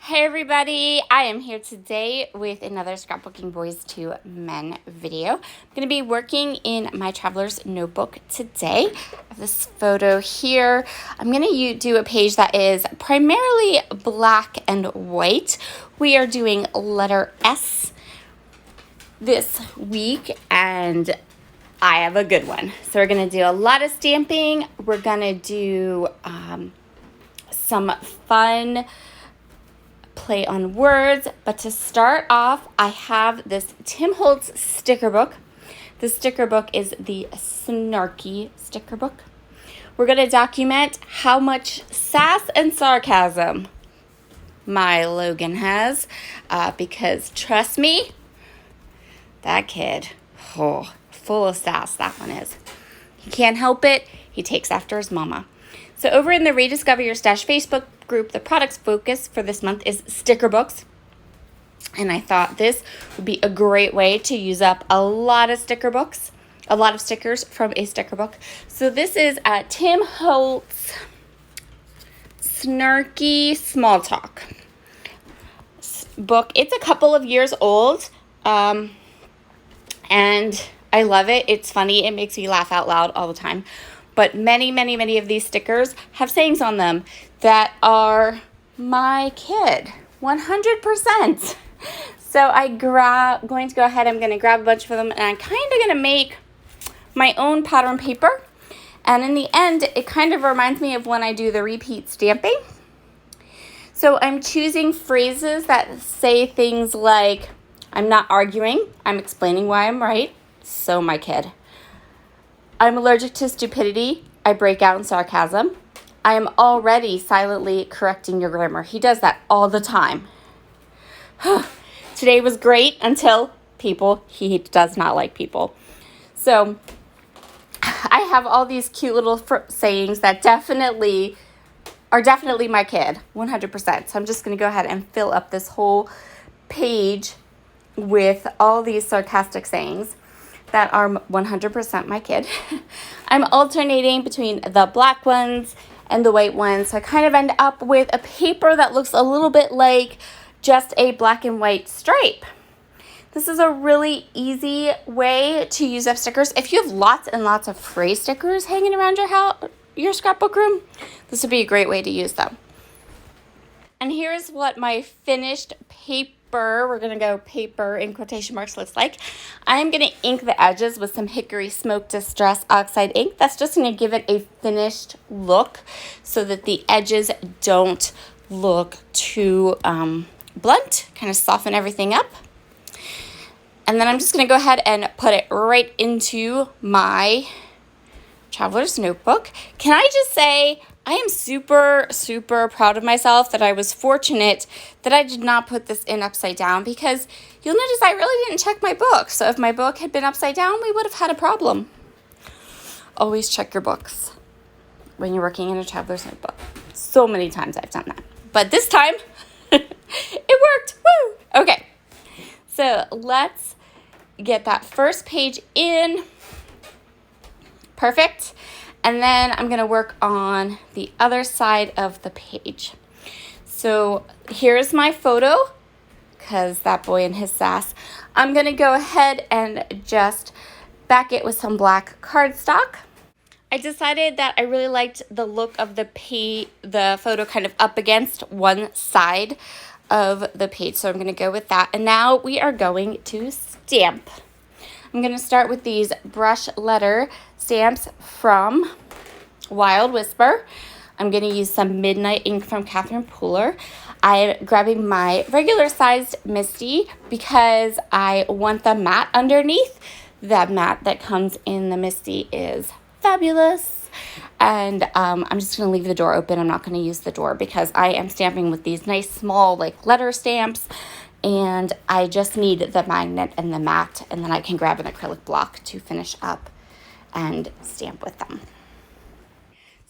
Hey everybody, I am here today with another Scrapbooking Boys to Men video. I'm going to be working in my traveler's notebook today. I have this photo here. I'm going to do a page that is primarily black and white. We are doing letter S this week and I have a good one. So we're going to do a lot of stamping. We're going to do some fun play on words, but to start off, I have this Tim Holtz sticker book. The sticker book is the Snarky sticker book. We're going to document how much sass and sarcasm my Logan has, because trust me, that kid, full of sass, that one is. He can't help it. He takes after his mama. So over in the Rediscover Your Stash Facebook group, the product's focus for this month is sticker books. And I thought this would be a great way to use up a lot of sticker books, a lot of stickers from a sticker book. So this is a Tim Holtz Snarky Small Talk book. It's a couple of years old, and I love it. It's funny. It makes me laugh out loud all the time. But many of these stickers have sayings on them that are my kid, 100%. So I'm going to go ahead, I'm going to grab a bunch of them, and I'm kind of going to make my own pattern paper. And in the end, it kind of reminds me of when I do the repeat stamping. So I'm choosing phrases that say things like, I'm not arguing, I'm explaining why I'm right. So my kid. I'm allergic to stupidity. I break out in sarcasm. I am already silently correcting your grammar. He does that all the time. Today was great until people. He does not like people. So I have all these cute little sayings that are definitely my kid, 100%. So I'm just going to go ahead and fill up this whole page with all these sarcastic sayings that are 100% my kid. I'm alternating between the black ones and the white ones. So I kind of end up with a paper that looks a little bit like just a black and white stripe. This is a really easy way to use up stickers. If you have lots and lots of phrase stickers hanging around your scrapbook room, this would be a great way to use them. And here's what my finished paper, we're going to go paper in quotation marks, looks like. I'm going to ink the edges with some Hickory Smoke Distress Oxide ink. That's just going to give it a finished look so that the edges don't look too blunt, kind of soften everything up. And then I'm just going to go ahead and put it right into my traveler's notebook. Can I just say, I am super proud of myself that I was fortunate that I did not put this in upside down, because you'll notice I really didn't check my book. So if my book had been upside down, we would have had a problem. Always check your books when you're working in a traveler's notebook. So many times I've done that. But this time, it worked. Woo! Okay, so let's get that first page in. Perfect. And then I'm going to work on the other side of the page. So here's my photo, because that boy and his sass. I'm going to go ahead and just back it with some black cardstock. I decided that I really liked the look of the photo kind of up against one side of the page. So I'm going to go with that. And now we are going to stamp. I'm going to start with these brush letter stamps from Wild Whisper. I'm going to use some Midnight ink from Catherine Pooler. I'm grabbing my regular sized Misty because I want the matte underneath. The matte that comes in the Misty is fabulous. And I'm just going to leave the door open. I'm not going to use the door because I am stamping with these nice small like letter stamps. And I just need the magnet and the matte, and then I can grab an acrylic block to finish up and stamp with them.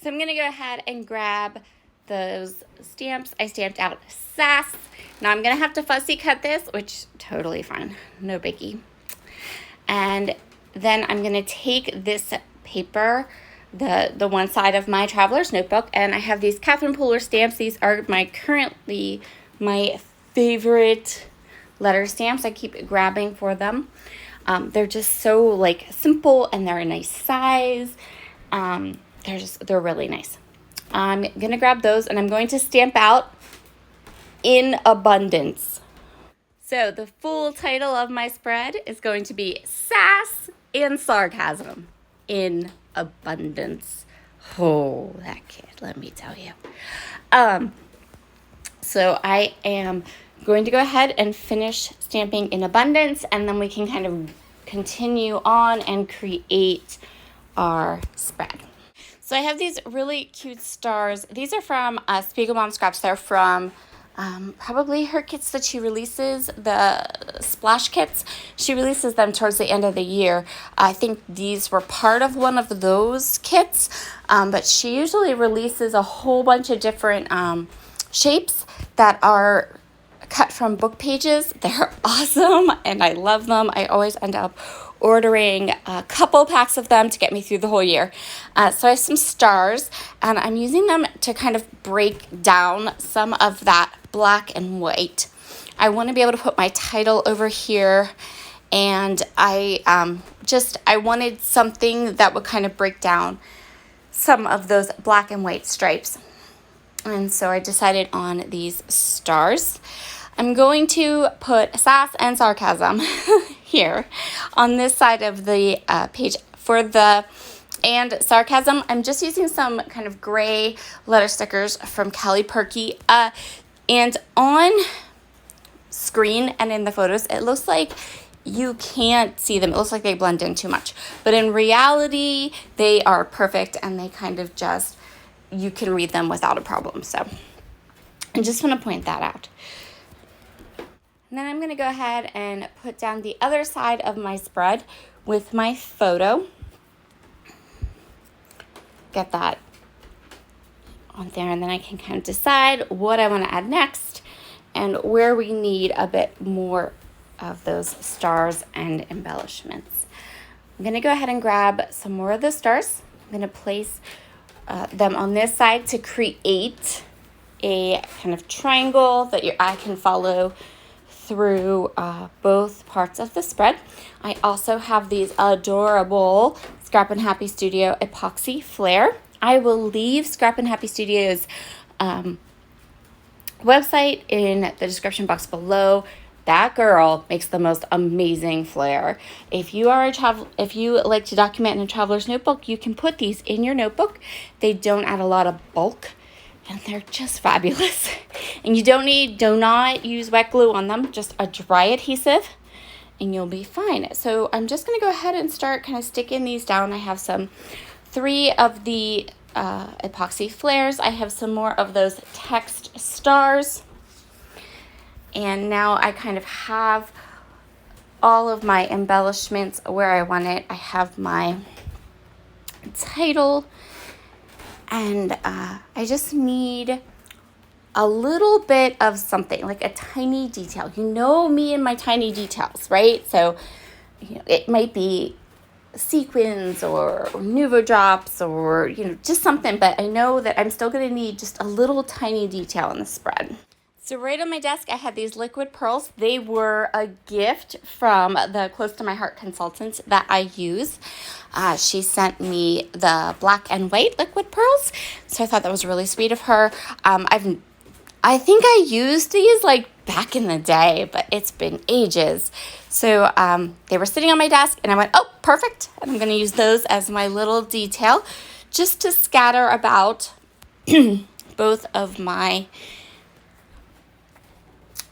So I'm going to go ahead and grab those stamps. I stamped out Sass. Now I'm going to have to fussy cut this, which totally fine, no biggie. And then I'm going to take this paper, the one side of my traveler's notebook, and I have these Catherine Pooler stamps. These are my currently my favorite letter stamps. I keep grabbing for them. They're just so like simple, and they're a nice size. They're really nice. I'm going to grab those, and I'm going to stamp out in abundance. So the full title of my spread is going to be Sass and Sarcasm in Abundance. Oh, that kid, let me tell you. So I am going to go ahead and finish stamping in abundance, and then we can kind of continue on and create our spread. So I have these really cute stars. These are from Spiegelmom Scraps. They're from probably her kits that she releases, the splash kits. She releases them towards the end of the year. I think these were part of one of those kits, but she usually releases a whole bunch of different shapes that are cut from book pages. They're awesome, and I love them. I always end up ordering a couple packs of them to get me through the whole year. So I have some stars, and I'm using them to kind of break down some of that black and white. I want to be able to put my title over here, and I wanted something that would kind of break down some of those black and white stripes. And so I decided on these stars. I'm going to put Sass and Sarcasm here on this side of the page. For the and Sarcasm, I'm just using some kind of gray letter stickers from Kelly Perky. And on screen and in the photos, it looks like you can't see them. It looks like they blend in too much. But in reality, they are perfect, and they kind of just, you can read them without a problem. So I just want to point that out. And then I'm going to go ahead and put down the other side of my spread with my photo. Get that on there, and then I can kind of decide what I want to add next and where we need a bit more of those stars and embellishments. I'm going to go ahead and grab some more of the stars. I'm going to place them on this side to create a kind of triangle that your eye can follow through both parts of the spread. I also have these adorable Scrap and Happy Studio epoxy flare. I will leave Scrap and Happy Studio's website in the description box below. That girl makes the most amazing flare. If you like to document in a traveler's notebook, you can put these in your notebook. They don't add a lot of bulk, and they're just fabulous. And you do not use wet glue on them, just a dry adhesive, and you'll be fine. So I'm just going to go ahead and start kind of sticking these down. I have 3 of the epoxy flares. I have some more of those text stars. And now I kind of have all of my embellishments where I want it. I have my title, and I just need a little bit of something, like a tiny detail. You know me and my tiny details, right? So it might be sequins or Nuvo drops or just something, but I know that I'm still going to need just a little tiny detail in the spread. So right on my desk, I had these liquid pearls. They were a gift from the Close to My Heart consultant that I use. She sent me the black and white liquid pearls, so I thought that was really sweet of her. I think I used these like back in the day, but it's been ages. So they were sitting on my desk, and I went, oh, perfect. And I'm going to use those as my little detail just to scatter about both of my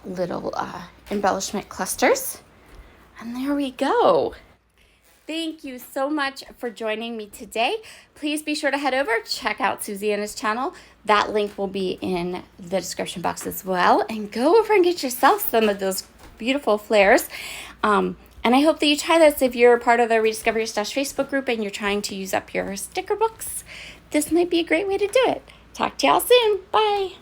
little embellishment clusters. And there we go. Thank you so much for joining me today. Please be sure to head over, check out Susanna's channel. That link will be in the description box as well. And go over and get yourself some of those beautiful flares. And I hope that you try this if you're part of the Rediscover Your Stash Facebook group and you're trying to use up your sticker books. This might be a great way to do it. Talk to y'all soon. Bye.